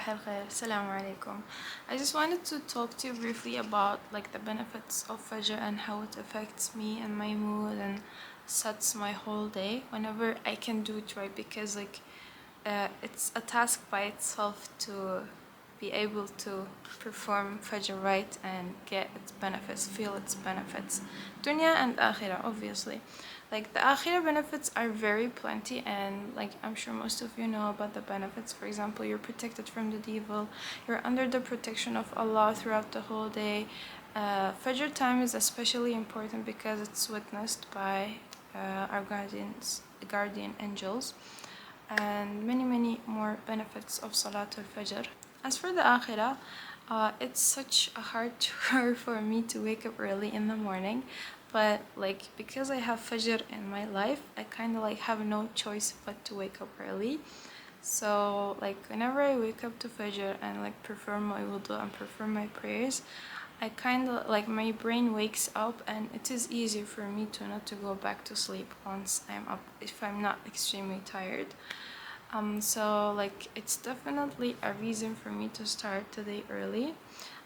صباح الخير. Assalamu alaikum. I just wanted to talk to you briefly about like the benefits of Fajr and how it affects me and my mood and sets my whole day whenever I can do it right, because it's a task by itself to be able to perform Fajr right and get its benefits, feel its benefits, dunya and akhirah, obviously. Like the akhirah benefits are very plenty, and like I'm sure most of you know about the benefits. For example, you're protected from the devil, you're under the protection of Allah throughout the whole day. Fajr time is especially important because it's witnessed by our guardian angels, and many more benefits of Salatul Fajr. As for the Akhirah, it's such a hard chore for me to wake up early in the morning, but like because I have Fajr in my life, I kind of like have no choice but to wake up early. So like whenever I wake up to Fajr and like perform my wudu and perform my prayers, I kind of like my brain wakes up, and it is easier for me to not to go back to sleep once I'm up if I'm not extremely tired. So like it's definitely a reason for me to start the day early.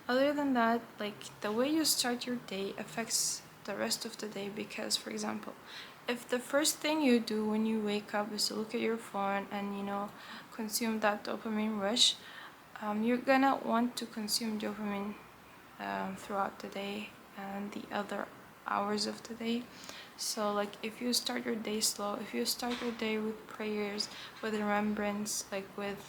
Other than that, like the way you start your day affects the rest of the day, because for example, if the first thing you do when you wake up is to look at your phone and consume that dopamine rush, you're gonna want to consume dopamine throughout the day and the other hours of the day. So like if you start your day slow, if you start your day with prayers, with remembrance, like with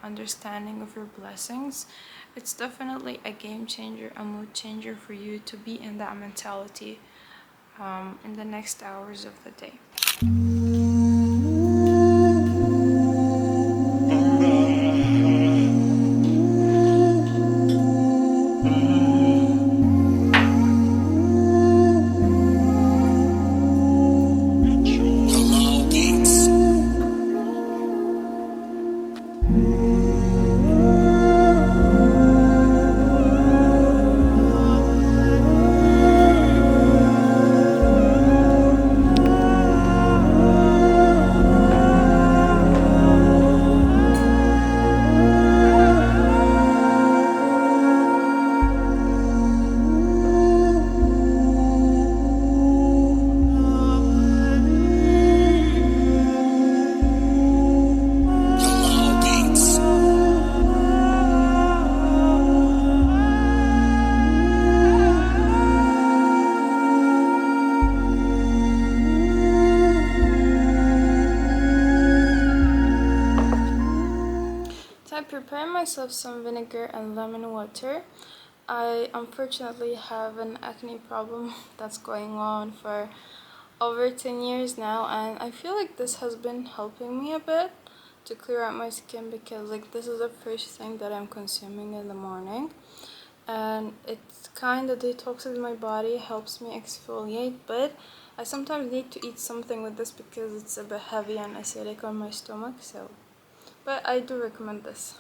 understanding of your blessings, it's definitely a game changer, a mood changer for you to be in that mentality in the next hours of the day. I prepare myself some vinegar and lemon water. I unfortunately have an acne problem that's going on for over 10 years now, and I feel like this has been helping me a bit to clear out my skin, because like this is the first thing that I'm consuming in the morning, and it kind of detoxes my body, helps me exfoliate, but I sometimes need to eat something with this because it's a bit heavy and acidic on my stomach, but I do recommend this.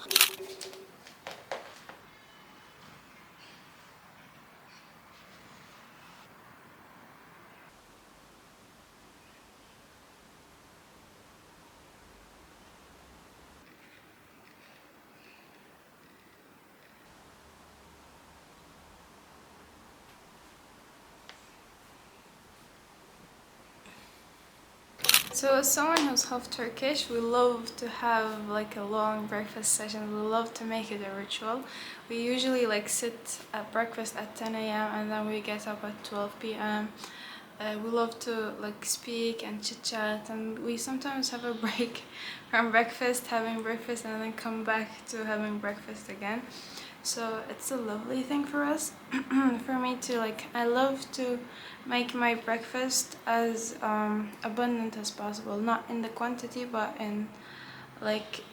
So as someone who's half Turkish, we love to have like a long breakfast session. We love to make it a ritual. We usually like sit at breakfast at 10 a.m. and then we get up at 12 p.m. We love to like speak and chit chat, and we sometimes have a break from breakfast, having breakfast, and then come back to having breakfast again. So it's a lovely thing for us. For me to like, I love to make my breakfast as abundant as possible, not in the quantity but in like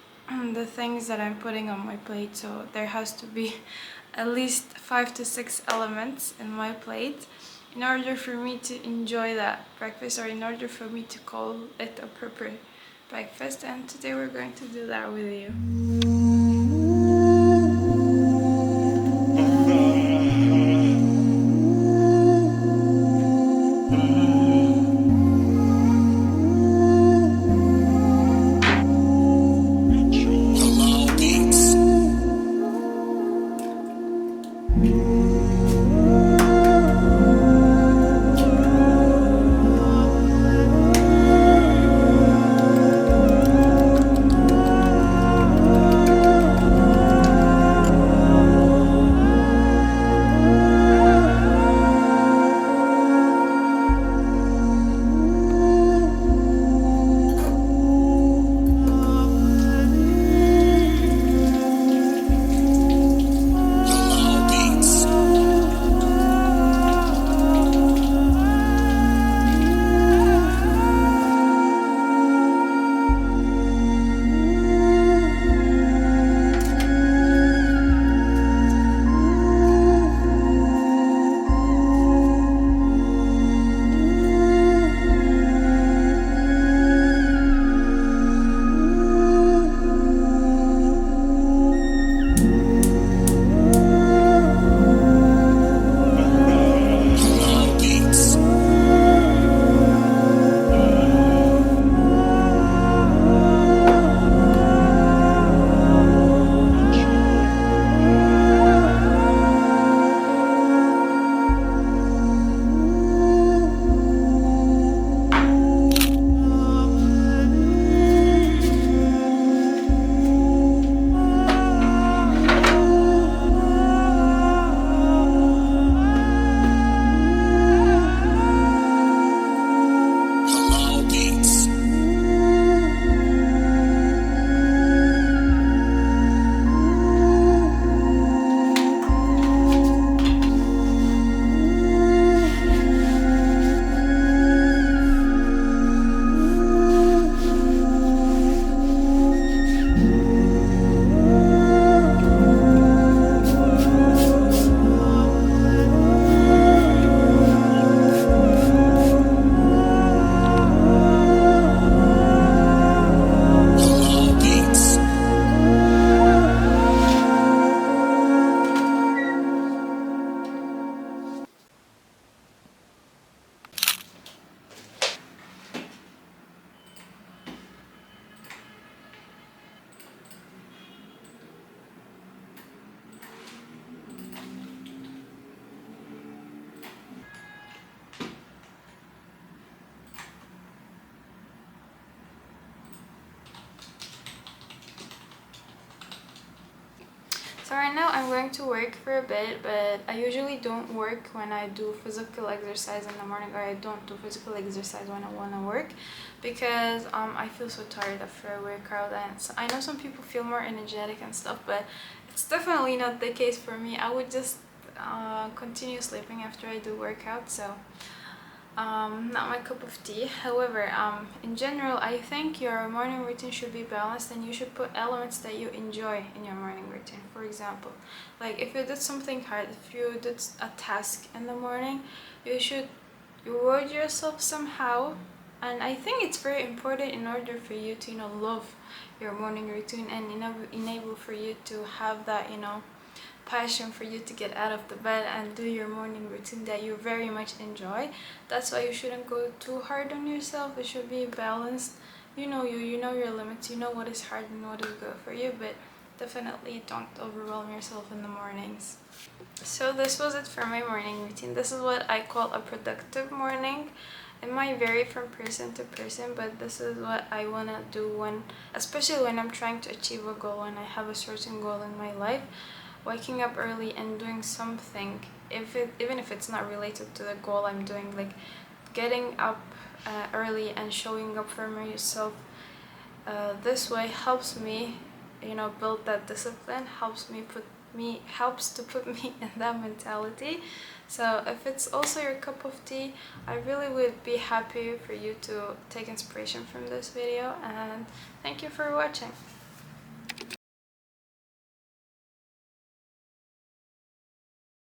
the things that I'm putting on my plate. So there has to be at least 5 to 6 elements in my plate in order for me to enjoy that breakfast, or in order for me to call it a proper breakfast. And today we're going to do that with you. right now I'm going to work for a bit, but I usually don't work when I do physical exercise in the morning, or I don't do physical exercise when I want to work, because I feel so tired after a workout. And so I know some people feel more energetic and stuff, but it's definitely not the case for me. I would just continue sleeping after I do workout, so not my cup of tea. However, in general, I think your morning routine should be balanced, and you should put elements that you enjoy in your morning routine. For example, like if you did something hard, if you did a task in the morning, you should reward yourself somehow. And I think it's very important in order for you to, love your morning routine, and enable for you to have that, passion for you to get out of the bed and do your morning routine that you very much enjoy. That's why you shouldn't go too hard on yourself. It should be balanced. You know your limits, you know what is hard and what is good for you, but definitely don't overwhelm yourself in the mornings. So this was it for my morning routine. This is what I call a productive morning. It might vary from person to person, but this is what I want to do especially when I'm trying to achieve a goal, when I have a certain goal in my life. Waking up early and doing something, even if it's not related to the goal I'm doing, like getting up early and showing up for myself this way helps me, build that discipline, helps to put me in that mentality. So if it's also your cup of tea, I really would be happy for you to take inspiration from this video, and thank you for watching.